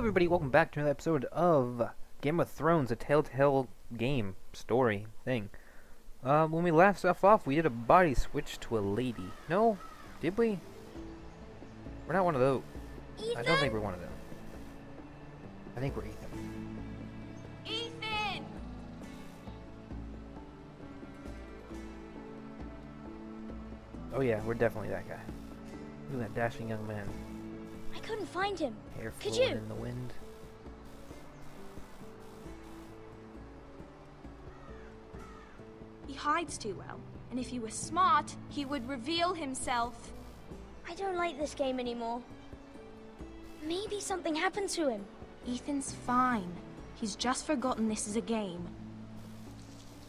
everybody, welcome back to another episode of Game of Thrones, a Telltale game, story, thing. When we last left off, we did a body switch to a lady. No? Did we? We're not one of those. Ethan? I don't think we're one of them. I think we're Ethan. Ethan! Oh yeah, we're definitely that guy. Look at that dashing young man. I couldn't find him. Hair Could flowing you? in the wind. He hides too well, and if he were smart, he would reveal himself. I don't like this game anymore. Maybe something happened to him. Ethan's fine. He's just forgotten this is a game.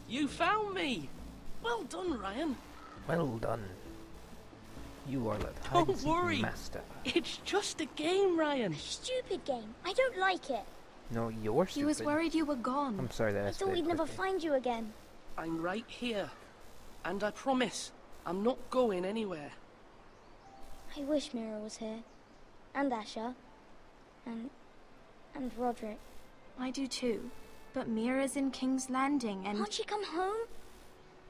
You found me! Well done, Ryan. Well done. You are the Don't hide-and-seek worry. master. It's just a game, Ryan. Stupid game. I don't like it. No, you're stupid. He was worried you were gone. I'm sorry that I thought we'd never find you again. I'm right here. And I promise, I'm not going anywhere. I wish Mira was here. And Asher. And Roderick. I do too. But Mira's in King's Landing and... Can't she come home?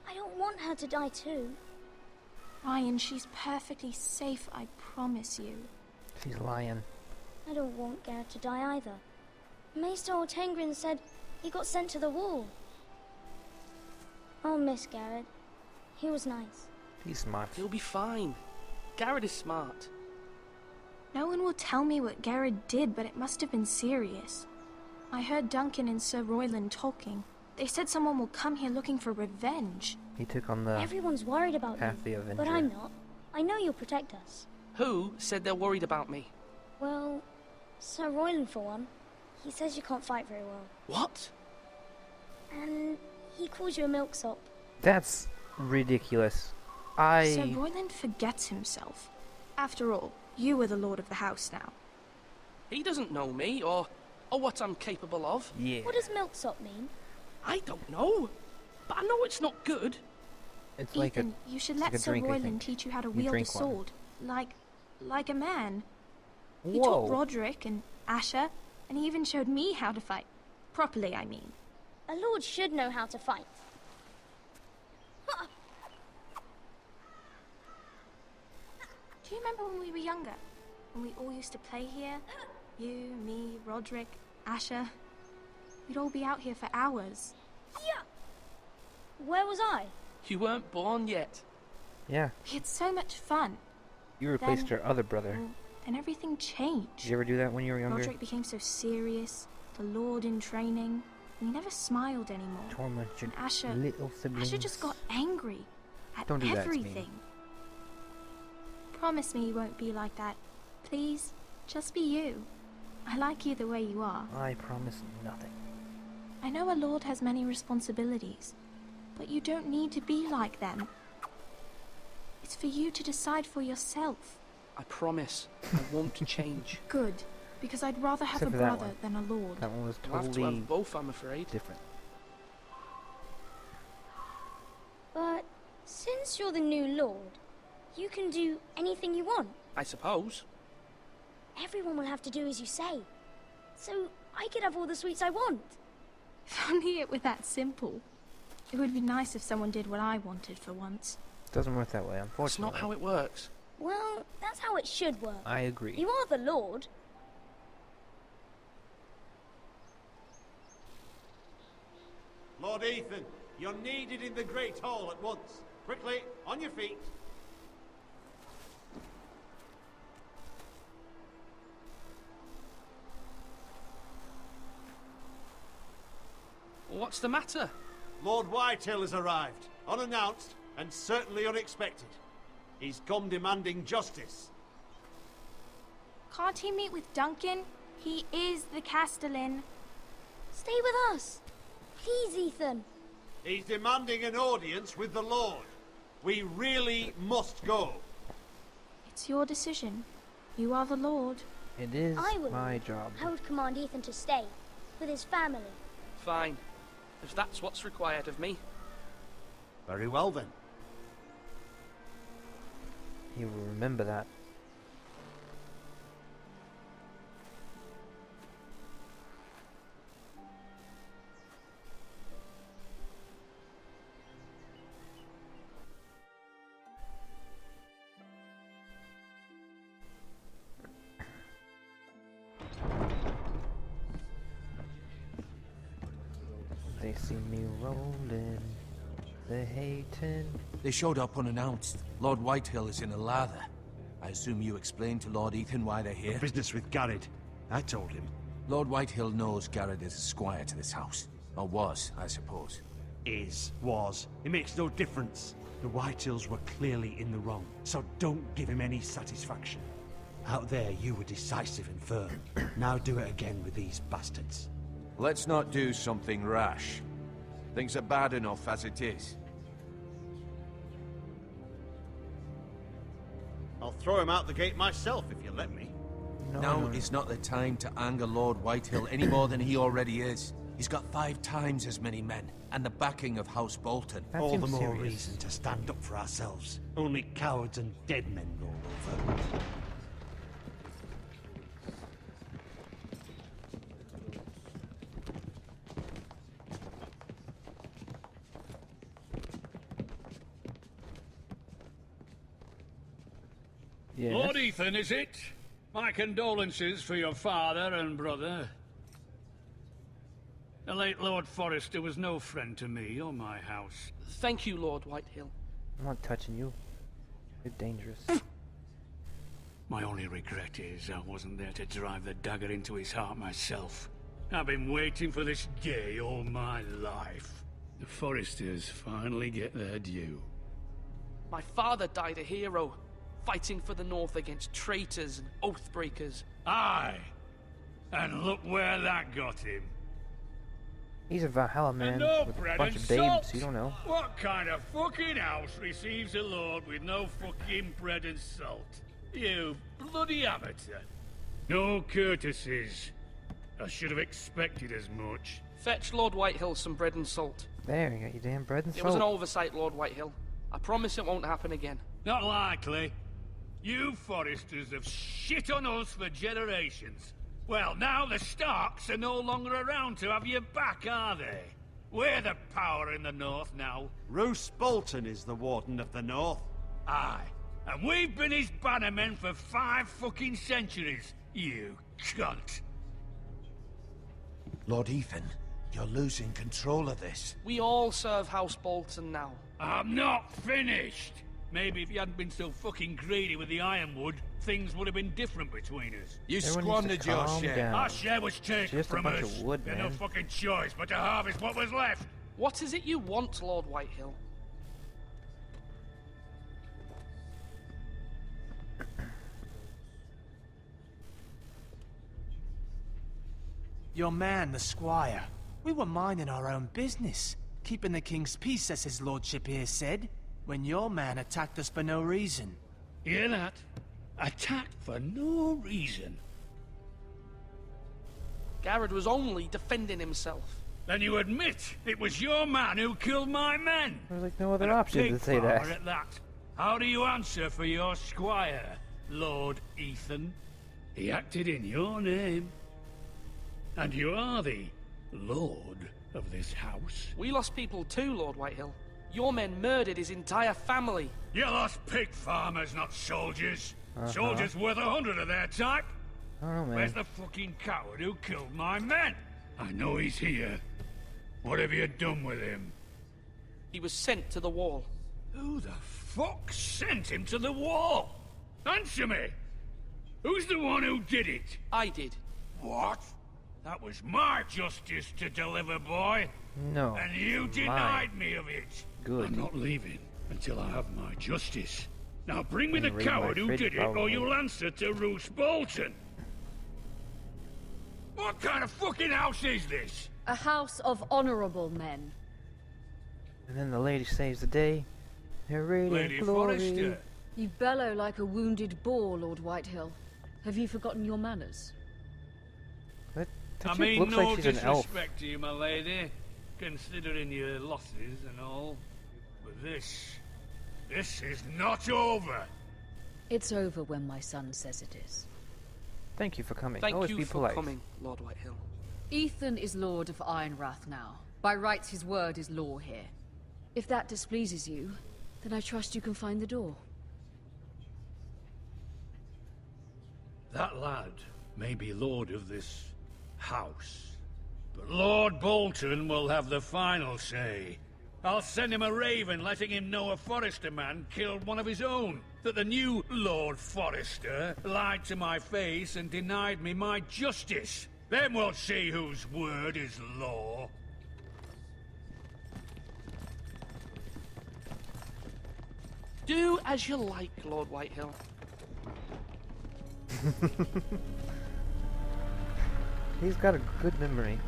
I don't want her to die too. Ryan, she's perfectly safe, I promise you. She's lying. I don't want Garrett to die either. Maester Ortengrin said he got sent to the wall. I'll miss Garrett. He was nice. He's smart. He'll be fine. Garrett is smart. No one will tell me what Garrett did, but it must have been serious. I heard Duncan and Sir Royland talking. They said someone will come here looking for revenge. He took on the Everyone's worried about path you, the Avenger. but I'm not. I know you'll protect us. Who said they're worried about me? Well, Sir Royland for one. He says you can't fight very well. What? And he calls you a milksop. That's ridiculous. Sir Royland forgets himself. After all, you are the lord of the house now. He doesn't know me, or what I'm capable of. Yeah. What does milksop mean? I don't know. But I know it's not good. It's like Ethan, you should let like a Sir drink, I Royland think. teach you how to You wield a drink one. sword. Like a man. He Whoa. taught Roderick and Asher, and he even showed me how to fight. Properly, I mean. A lord should know how to fight. Do you remember when we were younger? When we all used to play here? You, me, Roderick, Asher. We'd all be out here for hours. Yeah. Where was I? You weren't born yet. Yeah. We had so much fun. You replaced Then- her other brother. Well, then everything changed. Did you ever do that when you were younger? Roderick became so serious, the lord in training, and he never smiled anymore. Torment your And Asher, little siblings. Asher just got angry at Don't do that, it's mean. everything. Promise me you won't be like that. Please, just be you. I like you the way you are. I promise nothing. I know a lord has many responsibilities, but you don't need to be like them. It's for you to decide for yourself. I promise I won't change. Good, because I'd rather have Except a for that brother one. than a lord. That one was I'll have to totally have both, I'm afraid. different. But since you're the new lord, you can do anything you want. I suppose. Everyone will have to do as you say. So I could have all the sweets I want. If only it were that simple. It would be nice if someone did what I wanted for once. Doesn't work that way, That's unfortunately. not how it works. Well, that's how it should work. I agree. You are the lord. Lord Ethan, you're needed in the Great Hall at once. Quickly, on your feet. What's the matter? Lord Whitehill has arrived, unannounced and certainly unexpected. He's come demanding justice. Can't he meet with Duncan? He is the Castellan. Stay with us. Please, Ethan. He's demanding an audience with the Lord. We really must go. It's your decision. You are the lord. It is I will. my job. I would command Ethan to stay with his family. Fine. If that's what's required of me. Very well then. He will remember that. They see me rolling, they hating. They showed up unannounced. Lord Whitehill is in a lather. I assume you explained to Lord Ethan why they're here? Business with Garrett. I told him. Lord Whitehill knows Garrett is a squire to this house. Or was, I suppose. Was. It makes no difference. The Whitehills were clearly in the wrong, so don't give him any satisfaction. Out there, you were decisive and firm. Now do it again with these bastards. Let's not do something rash. Things are bad enough as it is. I'll throw him out the gate myself if you let me. Now is not the time to anger Lord Whitehill any more than he already is. He's got 5 times as many men, and the backing of House Bolton. That All the seems more serious. reason to stand up for ourselves. Only cowards and dead men roll over. Yes. Lord Ethan, is it? My condolences for your father and brother. The late Lord Forrester was no friend to me or my house. Thank you, Lord Whitehill. I'm not touching you. You're dangerous. My only regret is I wasn't there to drive the dagger into his heart myself. I've been waiting for this day all my life. The Forresters finally get their due. My father died a hero, fighting for the North against traitors and oathbreakers. Aye! And look where that got him. He's a Valhalla man no with a bread bunch and of babes, salt. you don't know. What kind of fucking house receives a lord with no fucking bread and salt? You bloody amateur. No courtesies. I should have expected as much. Fetch Lord Whitehill some bread and salt. There, you got your damn bread and It was an salt. oversight, Lord Whitehill. I promise it won't happen again. Not likely. You Forresters have shit on us for generations. Well, now the Starks are no longer around to have your back, are they? We're the power in the North now. Roose Bolton is the Warden of the North. Aye. And we've been his bannermen for 5 fucking centuries, you cunt. Lord Ethan, you're losing control of this. We all serve House Bolton now. I'm not finished. Maybe if you hadn't been so fucking greedy with the ironwood, things would have been different between us. You Everyone needs to squandered your calm share. down. Our share was taken Just a from bunch us. of wood, We had no man. fucking choice but to harvest what was left. What is it you want, Lord Whitehill? Your man, the squire. We were minding our own business, keeping the king's peace, as his lordship here said, when your man attacked us for no reason. Hear that? Attacked for no reason. Garrett was only defending himself. Then you admit it was your man who killed my men. There's like no other And a option to pig say that. farmer at that. How do you answer for your squire, Lord Ethan? He acted in your name. And you are the lord of this house. We lost people too, Lord Whitehill. Your men murdered his entire family. You lost pig farmers, not soldiers. Soldiers worth 100 of their type. I don't know, man. Where's the fucking coward who killed my men? I know he's here. What have you done with him? He was sent to the wall. Who the fuck sent him to the wall? Answer me! Who's the one who did it? I did. What? That was my justice to deliver, boy. No. And you denied me of it. Good. I'm not leaving until I have my justice. Now bring me the Gonna raid my coward who fridge, did it, or probably. you'll answer to Roose Bolton. What kind of fucking house is this? A house of honorable men. And then the lady saves the day. Her radiant Lady glory. Forrester. You bellow like a wounded boar, Lord Whitehill. Have you forgotten your manners? That I chick mean, looks no like she's an elf. disrespect to you, my lady, considering your losses and all. But this is not over. It's over when my son says it is. Thank you for coming. Thank Always you be for polite. coming, Lord Whitehill. Ethan is Lord of Ironrath now. By rights, his word is law here. If that displeases you, then I trust you can find the door. That lad may be lord of this house, But Lord Bolton will have the final say. I'll send him a raven letting him know a Forrester man killed one of his own. That the new Lord Forrester lied to my face and denied me my justice. Then we'll see whose word is law. Do as you like, Lord Whitehill. He's got a good memory.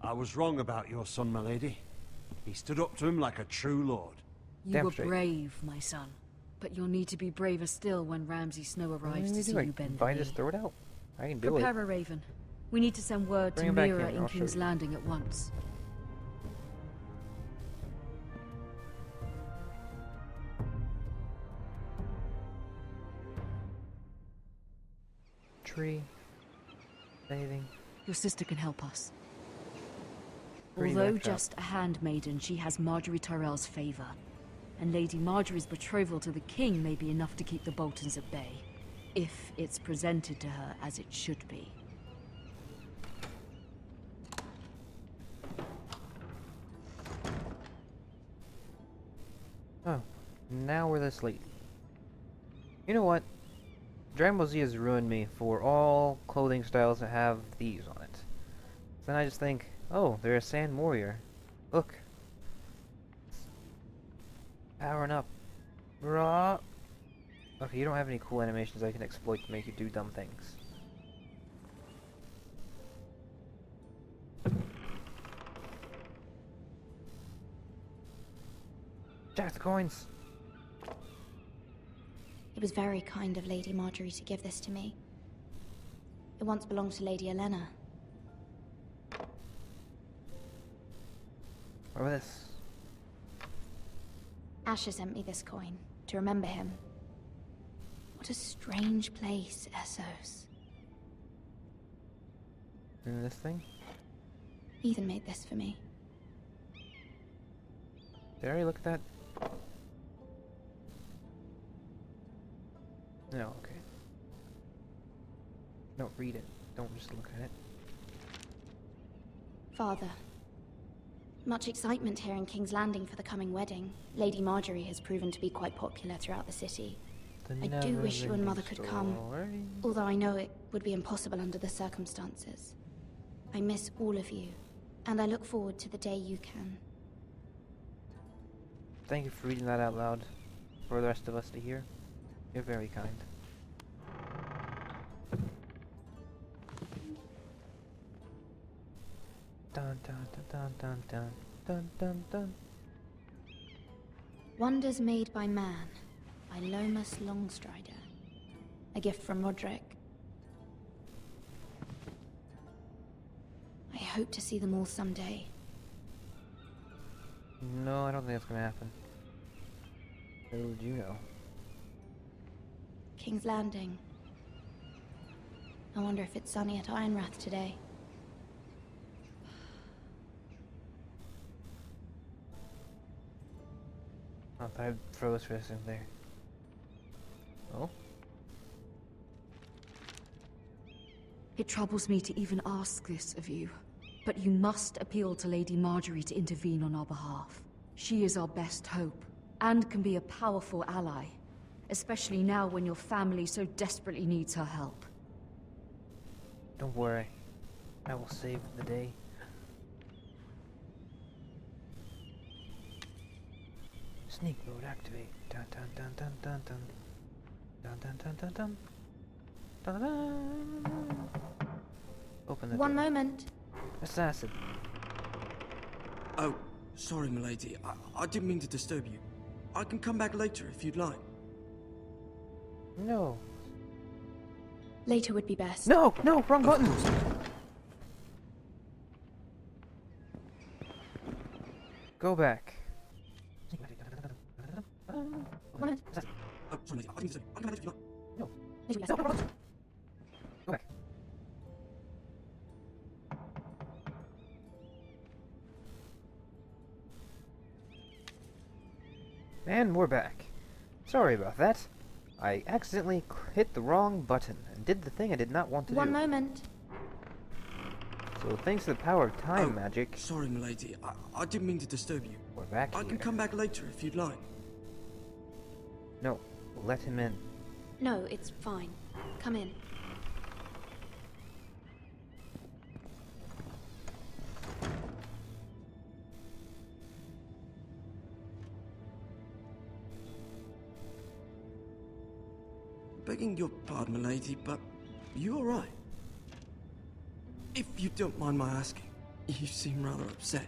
I was wrong about your son, my lady. He stood up to him like a true lord. You Damn were straight. brave, my son. But you'll need to be braver still when Ramsay Snow arrives to see you bend the Fine, knee. just throw it out. I can do Prepare it. a raven. We need to send word Bring to him back Mira in, in I'll show King's you. Landing at once. Tree. Anything. Your sister can help us. Pretty Although backdrop. just a handmaiden, she has Marjorie Tyrell's favor. And Lady Marjorie's betrothal to the king may be enough to keep the Boltons at bay. If it's presented to her as it should be. Oh, now we're this late. You know what? Dragon Ball Z has ruined me for all clothing styles that have these on it. Then I just think, oh, they're a Sand Warrior. Look. Powering up. Raw. Okay, you don't have any cool animations I can exploit to make you do dumb things. Jack the coins! It was very kind of Lady Marjorie to give this to me. It once belonged to Lady Elena. What about this? Asher sent me this coin to remember him. What a strange place, Essos. And this thing? Ethan made this for me. Did I already look at that? No, okay. Don't read it. Don't just look at it. Father. Much excitement here in King's Landing for the coming wedding. Lady Marjorie has proven to be quite popular throughout the city. I do wish you and Mother could come, although I know it would be impossible under the circumstances. I miss all of you, and I look forward to the day you can. Thank you for reading that out loud for the rest of us to hear. You're very kind. Dun dun dun dun dun dun dun dun. Wonders Made by Man, by Lomas Longstrider. A gift from Roderick. I hope to see them all someday. No, I don't think that's gonna happen. How would you know? King's Landing. I wonder if it's sunny at Ironrath today. I thought I'd froze for a second there. Oh? It troubles me to even ask this of you, but you must appeal to Lady Marjorie to intervene on our behalf. She is our best hope, and can be a powerful ally, especially now when your family so desperately needs her help. Don't worry. I will save the day. Sneak mode activate. Dun dun dun dun dun dun. Dun dun dun dun dun. Dun dun. Open the One door. moment. Assassin. Oh, sorry, milady. I didn't mean to disturb you. I can come back later if you'd like. No. Later would be best. No! No! Wrong button! Go back. One minute. Oh, sorry, milady. I didn't disturb you. I can come back later if you'd like. No. Later would be No, best. Go back. And we're back. Sorry about that. I accidentally hit the wrong button and did the thing I did not want to do. One moment. So thanks to the power of time magic, Sorry, milady. I didn't mean to disturb you. we're back I here. can come back later if you'd like. No, let him in. No, it's fine. Come in. Begging your pardon, milady, but you alright? If you don't mind my asking, you seem rather upset.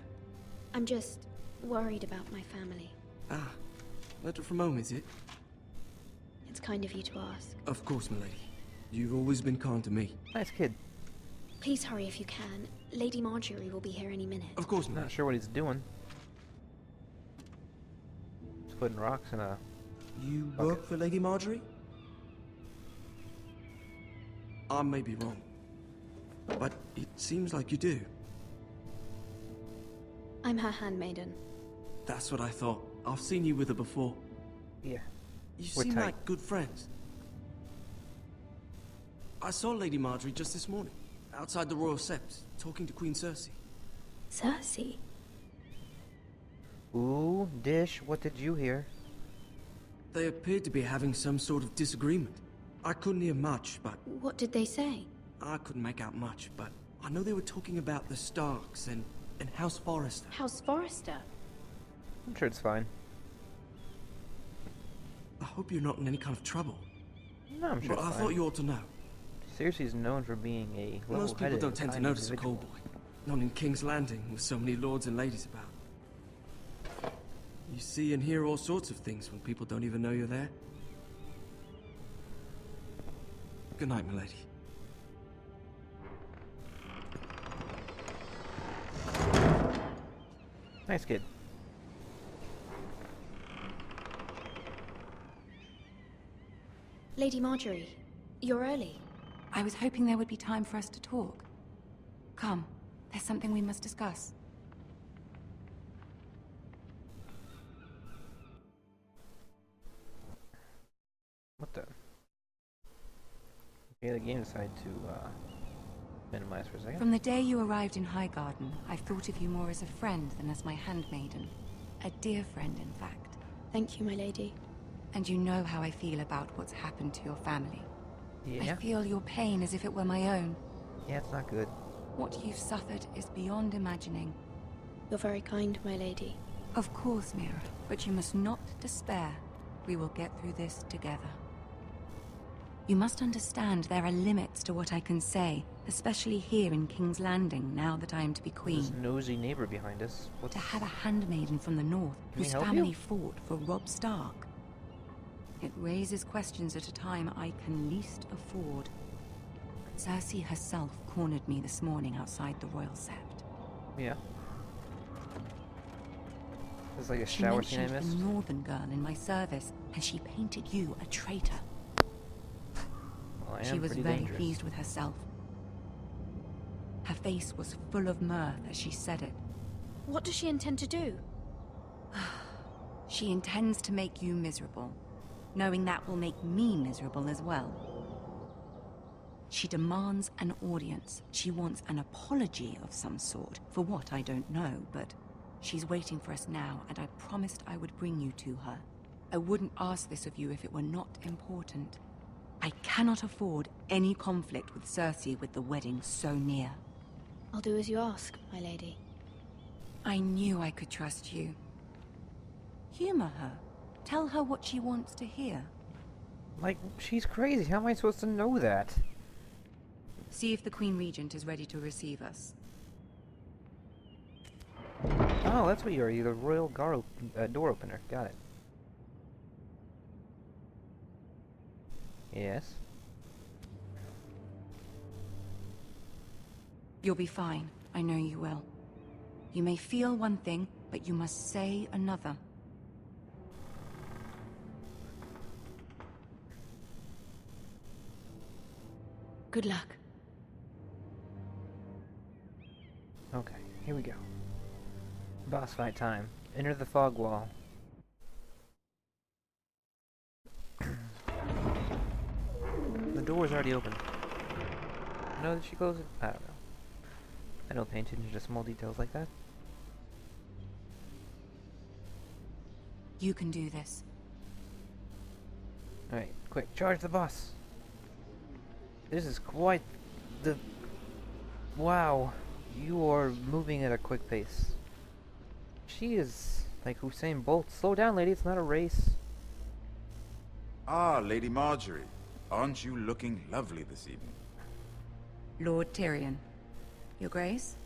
I'm just worried about my family. Ah, letter from home, is it? It's kind of you to ask. Of course, milady. You've always been kind to me. Nice kid. Please hurry if you can. Lady Marjorie will be here any minute. Of course, Not milady. sure what he's doing. He's putting rocks in a... You bucket. work for Lady Marjorie? I may be wrong, but it seems like you do. I'm her handmaiden. That's what I thought. I've seen you with her before. Yeah. You We're seem tight. like good friends. I saw Lady Marjorie just this morning, outside the Royal Sept, talking to Queen Cersei. Cersei? Ooh, Dish, what did you hear? They appeared to be having some sort of disagreement. I couldn't hear much, but What did they say? I couldn't make out much, but I know they were talking about the Starks and House Forrester. House Forrester? I'm sure it's fine. I hope you're not in any kind of trouble. No, I'm sure But it's I fine. thought you ought to know. Cersei's known for being a Most people level-headed don't tend to kind notice a individual. call boy. Not in King's Landing, with so many lords and ladies about. You see and hear all sorts of things when people don't even know you're there. Good night, milady. Nice kid. Lady Marjorie, you're early. I was hoping there would be time for us to talk. Come, there's something we must discuss. What the? Okay, the game decided to minimize for a second. From the day you arrived in Highgarden, I've thought of you more as a friend than as my handmaiden. A dear friend, in fact. Thank you, my lady. And you know how I feel about what's happened to your family. Yeah? I feel your pain as if it were my own. Yeah, it's not good. What you've suffered is beyond imagining. You're very kind, my lady. Of course, Mira, but you must not despair. We will get through this together. You must understand there are limits to what I can say, especially here in King's Landing, now that I am to be queen. This nosy neighbor behind us. What's... To have a handmaiden from the north, Can we whose help family you? fought for Robb Stark. It raises questions at a time I can least afford. Cersei herself cornered me this morning outside the Royal Sept. Yeah. There's like a She shower scene I mentioned missed. the northern girl in my service, and she painted you a traitor. Well, I She am was pretty very dangerous. pleased with herself. Her face was full of mirth as she said it. What does she intend to do? She intends to make you miserable, knowing that will make me miserable as well. She demands an audience. She wants an apology of some sort, for what I don't know, but she's waiting for us now, and I promised I would bring you to her. I wouldn't ask this of you if it were not important. I cannot afford any conflict with Cersei with the wedding so near. I'll do as you ask, my lady. I knew I could trust you. Humor her. Tell her what she wants to hear. Like, she's crazy. How am I supposed to know that? See if the Queen Regent is ready to receive us. Oh, that's what you are. You're the royal door opener. Got it. Yes. You'll be fine. I know you will. You may feel one thing, but you must say another. Good luck. Okay, here we go. Boss fight time. Enter the fog wall. door is already open. No, did she close it? I don't know. I don't pay attention to small details like that. You can do this. Alright, quick, charge the bus! This is quite the... Wow, you are moving at a quick pace. She is like Usain Bolt. Slow down, lady, it's not a race. Ah, Lady Marjorie. Aren't you looking lovely this evening? Lord Tyrion. Your Grace?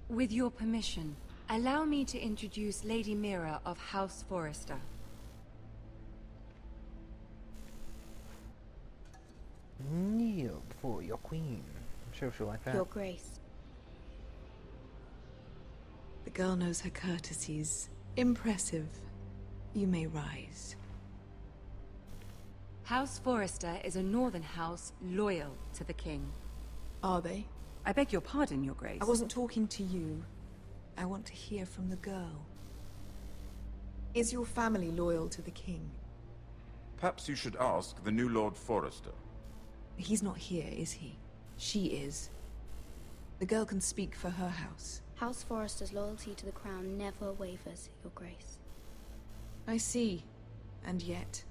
With your permission, allow me to introduce Lady Mira of House Forrester. Kneel before your queen. I'm sure she'll like that. Your Grace. The girl knows her courtesies. Impressive. You may rise. House Forrester is a northern house loyal to the king. Are they? I beg your pardon, Your Grace. I wasn't talking to you. I want to hear from the girl. Is your family loyal to the king? Perhaps you should ask the new Lord Forrester. He's not here, is he? She is. The girl can speak for her house. House Forrester's loyalty to the crown never wavers, Your Grace. I see. And yet...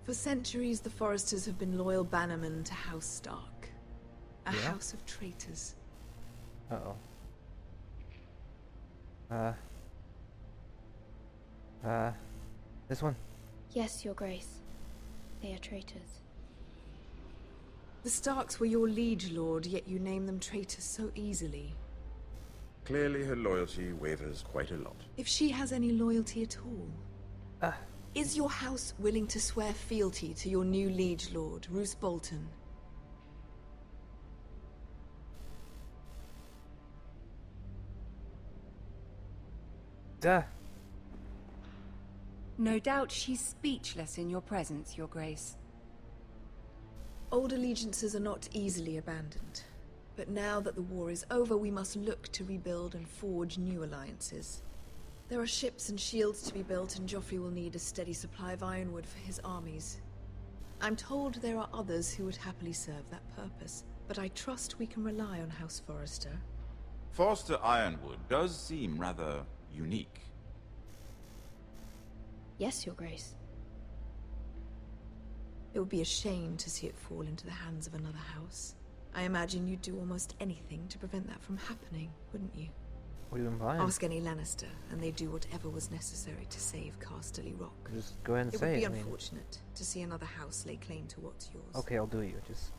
For centuries, the Forresters have been loyal bannermen to House Stark. A house of traitors. Uh-oh. This one? Yes, Your Grace. They are traitors. The Starks were your liege lord, yet you name them traitors so easily. Clearly her loyalty wavers quite a lot. If she has any loyalty at all. Is your house willing to swear fealty to your new liege lord, Roose Bolton? Duh. No doubt she's speechless in your presence, Your Grace. Old allegiances are not easily abandoned. But now that the war is over, we must look to rebuild and forge new alliances. There are ships and shields to be built, and Joffrey will need a steady supply of ironwood for his armies. I'm told there are others who would happily serve that purpose, but I trust we can rely on House Forrester. Forster Ironwood does seem rather unique. Yes, Your Grace. It would be a shame to see it fall into the hands of another house. I imagine you'd do almost anything to prevent that from happening, wouldn't you? What are you implying? Ask any Lannister, and they'd do whatever was necessary to save Casterly Rock. Just go ahead and it say would be it. unfortunate to see another house lay claim to what's yours. Okay, I'll do you. Just...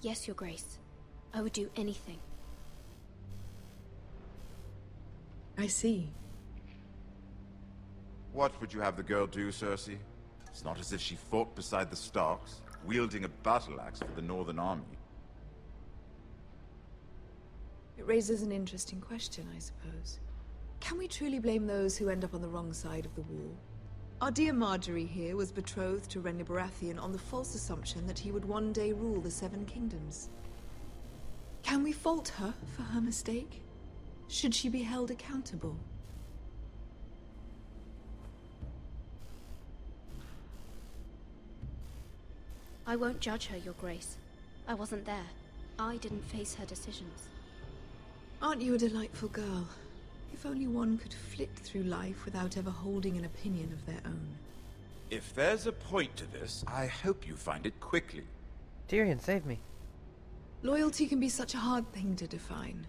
Yes, Your Grace. I would do anything. I see. What would you have the girl do, Cersei? It's not as if she fought beside the Starks, wielding a battle axe for the Northern Army. It raises an interesting question, I suppose. Can we truly blame those who end up on the wrong side of the war? Our dear Marjorie here was betrothed to Renly Baratheon on the false assumption that he would one day rule the Seven Kingdoms. Can we fault her for her mistake? Should she be held accountable? I won't judge her, Your Grace. I wasn't there. I didn't face her decisions. Aren't you a delightful girl? If only one could flit through life without ever holding an opinion of their own. If there's a point to this, I hope you find it quickly. Tyrion, save me. Loyalty can be such a hard thing to define.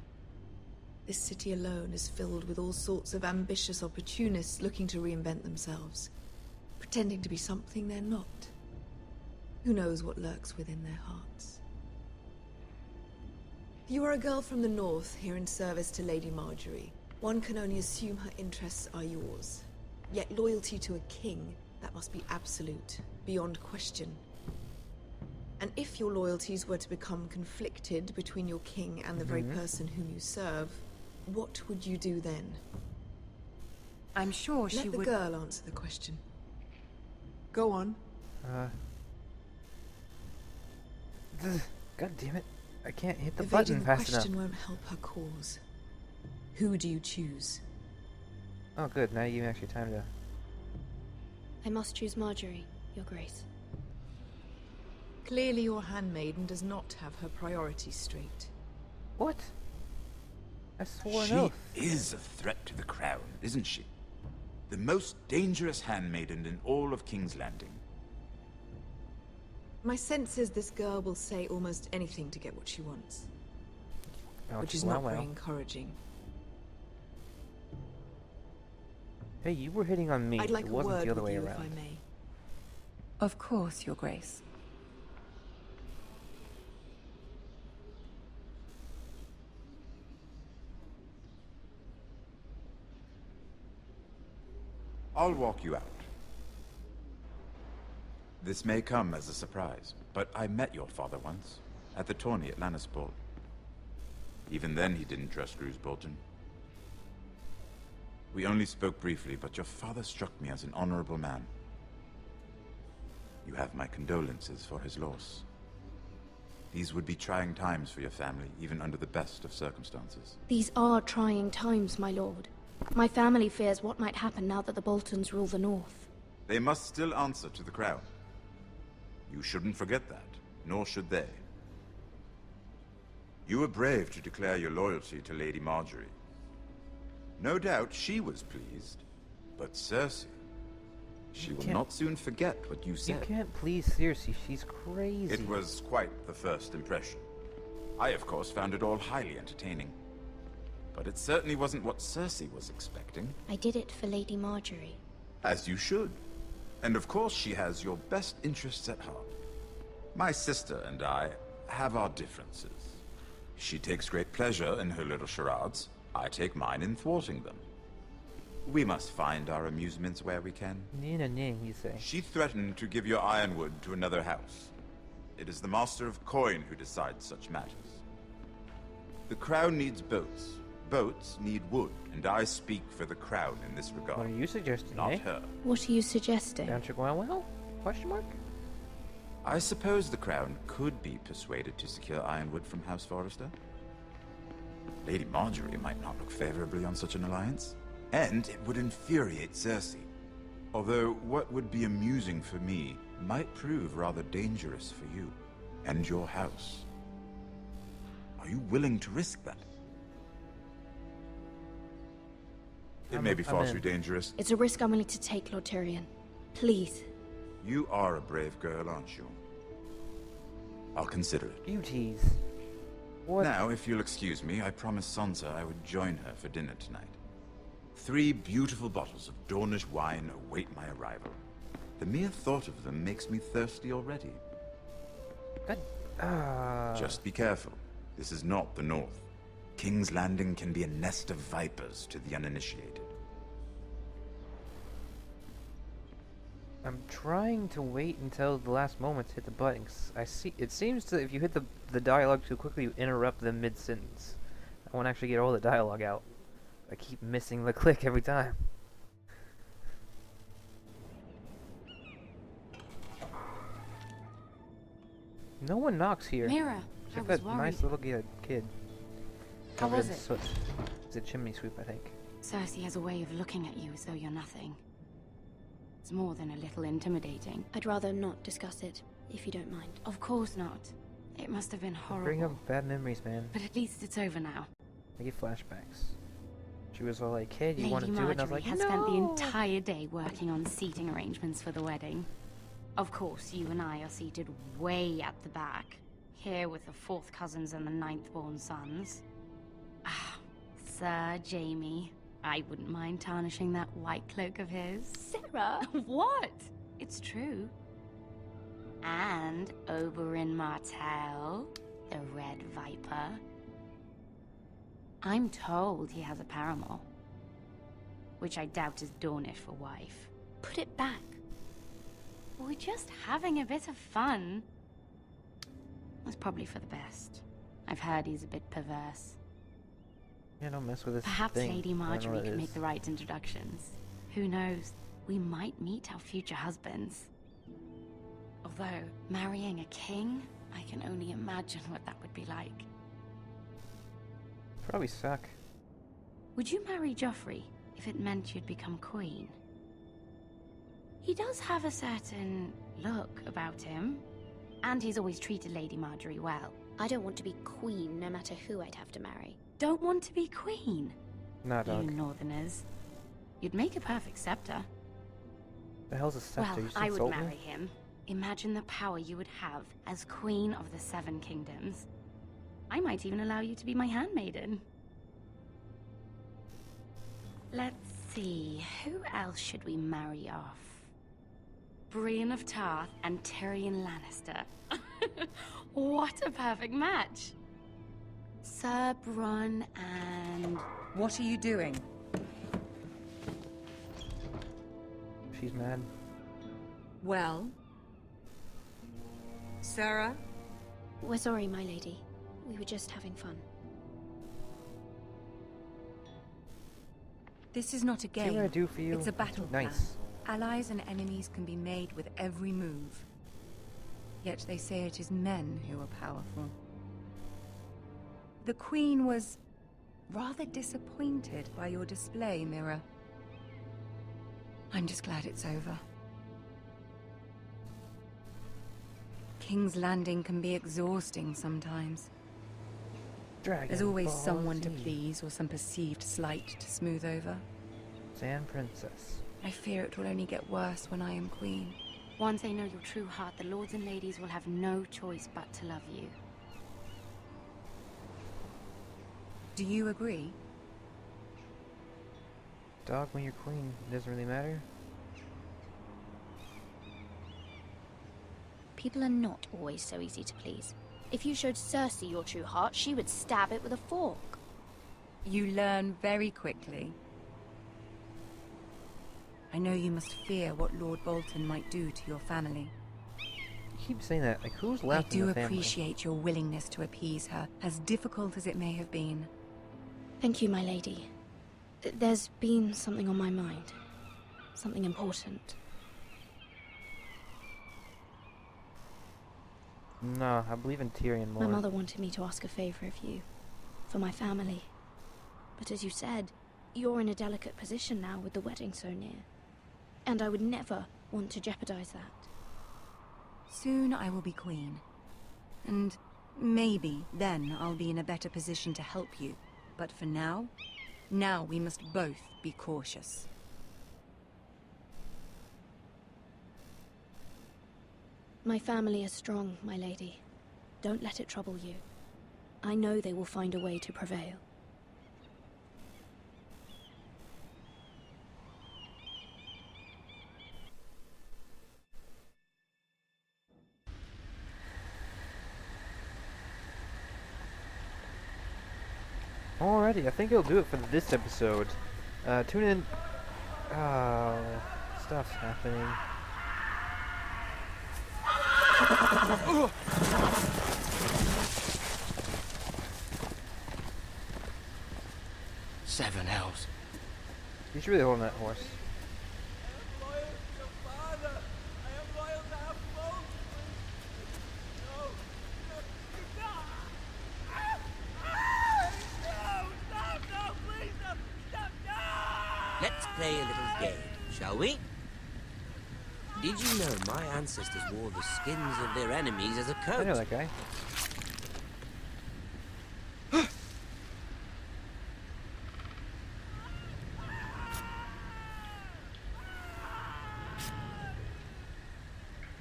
This city alone is filled with all sorts of ambitious opportunists looking to reinvent themselves, pretending to be something they're not. Who knows what lurks within their hearts? You are a girl from the north, here in service to Lady Marjorie. One can only assume her interests are yours. Yet loyalty to a king, that must be absolute, beyond question. And if your loyalties were to become conflicted between your king and the very person whom you serve, what would you do then? I'm sure she would... Let the girl answer the question. Go on. God damn it. I can't hit the button fast enough. The question won't help her cause. Who do you choose? Oh good, now you actually time to... I must choose Marjorie. Your Grace. Clearly your handmaiden does not have her priorities straight. What? I swore an She oath. is a threat to the crown, isn't she? The most dangerous handmaiden in all of King's Landing. My sense is this girl will say almost anything to get what she wants. Which is not very encouraging. Hey, you were hitting on me. I'd like It a wasn't word the other with way you, around. if I may. Of course, Your Grace. I'll walk you out. This may come as a surprise, but I met your father once, at the tourney at Lannisport. Even then he didn't trust Roose Bolton. We only spoke briefly, but your father struck me as an honorable man. You have my condolences for his loss. These would be trying times for your family, even under the best of circumstances. These are trying times, my lord. My family fears what might happen now that the Boltons rule the North. They must still answer to the crown. You shouldn't forget that, nor should they. You were brave to declare your loyalty to Lady Marjorie. No doubt she was pleased, but Cersei, she will not soon forget what you said. You can't please Cersei, she's crazy. It was quite the first impression. I, of course, found it all highly entertaining. But it certainly wasn't what Cersei was expecting. I did it for Lady Marjorie. As you should. And of course she has your best interests at heart. My sister and I have our differences. She takes great pleasure in her little charades. I take mine in thwarting them. We must find our amusements where we can. You say. She threatened to give your ironwood to another house. It is the Master of Coin who decides such matters. The crown needs boats. Boats need wood, and I speak for the crown in this regard. What are you suggesting, Not eh? her. What are you suggesting? Don't you go well? Question mark? I suppose the crown could be persuaded to secure ironwood from House Forrester. Lady Marjorie might not look favorably on such an alliance, and it would infuriate Cersei. Although what would be amusing for me might prove rather dangerous for you and your house. Are you willing to risk that? It may be far too dangerous. It's a risk I'm willing to take, Lord Tyrion. Please. You are a brave girl, aren't you? I'll consider it. You tease. What? Now, if you'll excuse me, I promised Sansa I would join her for dinner tonight. 3 beautiful bottles of Dornish wine await my arrival. The mere thought of them makes me thirsty already. Just be careful. This is not the North. King's Landing can be a nest of vipers to the uninitiated. I'm trying to wait until the last moment to hit the button. 'Cause it seems to, if you hit the dialogue too quickly, you interrupt them mid-sentence. I won't actually get all the dialogue out. I keep missing the click every time. No one knocks here. Mira, I Except was that worried. nice little kid. How Covered was in it? soot. It's a chimney sweep, I think. Cersei has a way of looking at you as though you're nothing. It's more than a little intimidating. I'd rather not discuss it, if you don't mind. Of course not. It must have been horrible. Bring up bad memories, man. But at least it's over now. I get flashbacks. She was all like, "Kid, you want to Lady do it?" And I was Marjorie like, has "No." spent the entire day working on seating arrangements for the wedding. Of course, you and I are seated way at the back, here with the 4th cousins and the 9th-born sons. Ah, Sir Jaime. I wouldn't mind tarnishing that white cloak of his. Sarah! What? It's true. And Oberyn Martell, the Red Viper. I'm told he has a paramour, which I doubt is Dornish for wife. Put it back. We're just having a bit of fun. That's probably for the best. I've heard he's a bit perverse. Yeah, don't mess with this Perhaps thing. Lady I don't know Marjorie what it could make is. the right introductions. Who knows? We might meet our future husbands. Although, marrying a king, I can only imagine what that would be like. Probably suck. Would you marry Joffrey if it meant you'd become queen? He does have a certain look about him. And he's always treated Lady Marjorie well. I don't want to be queen, no matter who I'd have to marry. Don't want to be queen? Nah, dog. You northerners. You'd make a perfect scepter. The hell's a scepter? Well, You just I would insult marry me? him. Imagine the power you would have as Queen of the Seven Kingdoms. I might even allow you to be my handmaiden. Let's see, who else should we marry off? Brienne of Tarth and Tyrion Lannister. What a perfect match! Sir Bronn and... What are you doing? She's mad. Well? Sarah? We're sorry, my lady. We were just having fun. This is not a game. See what I do for you? It's a battle Nice. plan. Allies and enemies can be made with every move. Yet they say it is men who are powerful. The Queen was rather disappointed by your display, Mira. I'm just glad it's over. King's Landing can be exhausting sometimes. There's always Ball someone to Z. please or some perceived slight to smooth over. Sand Princess. I fear it will only get worse when I am queen. Once they know your true heart, the lords and ladies will have no choice but to love you. Do you agree? Dog, when you're queen, it doesn't really matter. People are not always so easy to please. If you showed Cersei your true heart, she would stab it with a fork. You learn very quickly. I know you must fear what Lord Bolton might do to your family. You keep saying that. Like, who's I left in do the family? appreciate your willingness to appease her, as difficult as it may have been. Thank you, my lady. There's been something on my mind. Something important. No, I believe in Tyrion more. My mother wanted me to ask a favor of you. For my family. But as you said, you're in a delicate position now with the wedding so near. And I would never want to jeopardize that. Soon I will be queen. And maybe then I'll be in a better position to help you. But for now we must both be cautious. My family is strong, my lady. Don't let it trouble you. I know they will find a way to prevail. Alrighty, I think it'll do it for this episode. Tune in. Oh, stuff's happening. Seven hells. He's really holding that horse. Let's play a little game, shall we? Did you know my ancestors wore the skins of their enemies as a coat? I know that guy.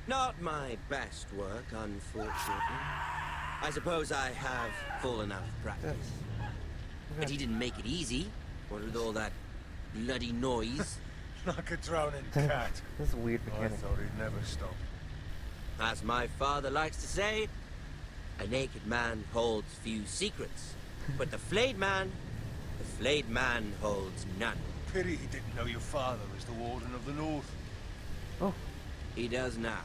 Not my best work, unfortunately. I suppose I have fallen out of practice. But he didn't make it easy, what with all that bloody noise. Like a drowning cat. This is a weird I mechanic. thought he'd never stop. As my father likes to say, a naked man holds few secrets. But the flayed man holds none. Pity he didn't know your father was the Warden of the North. Oh. He does now.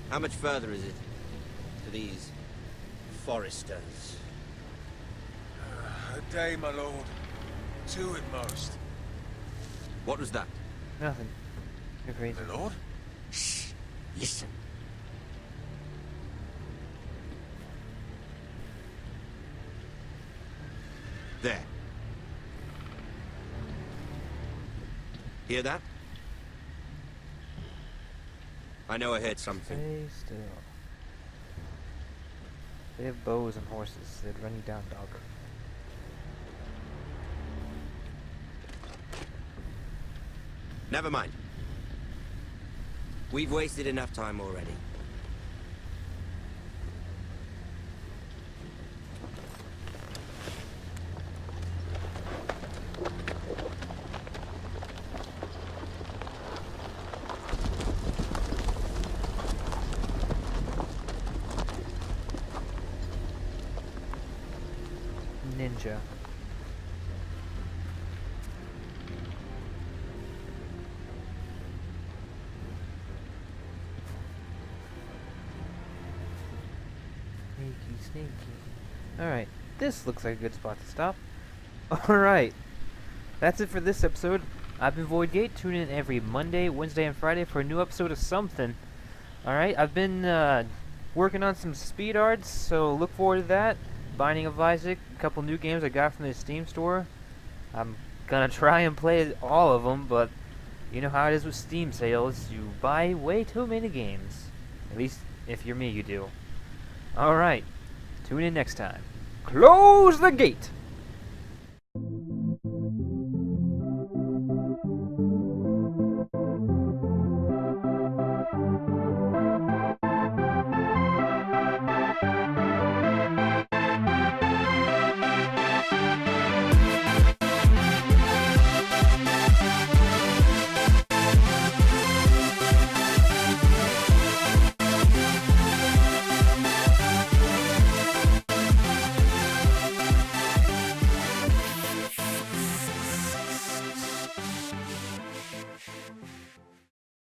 How much further is it to these foresters? A day, my lord. 2 at most. What was that? Nothing. You're crazy. My lord? Shh. Listen. There. Hear that? I know I heard something. Stay still. They have bows and horses. They'd run you down, dog. Never mind. We've wasted enough time already. Ninja. Sneaky. Alright, this looks like a good spot to stop. Alright, that's it for this episode. I've been VoidGate. Tune in every Monday, Wednesday, and Friday for a new episode of something. Alright, I've been working on some speed arts, so look forward to that. Binding of Isaac, a couple new games I got from the Steam store. I'm gonna try and play all of them, but you know how it is with Steam sales. You buy way too many games. At least, if you're me, you do. Alright. Tune in next time. Close the gate!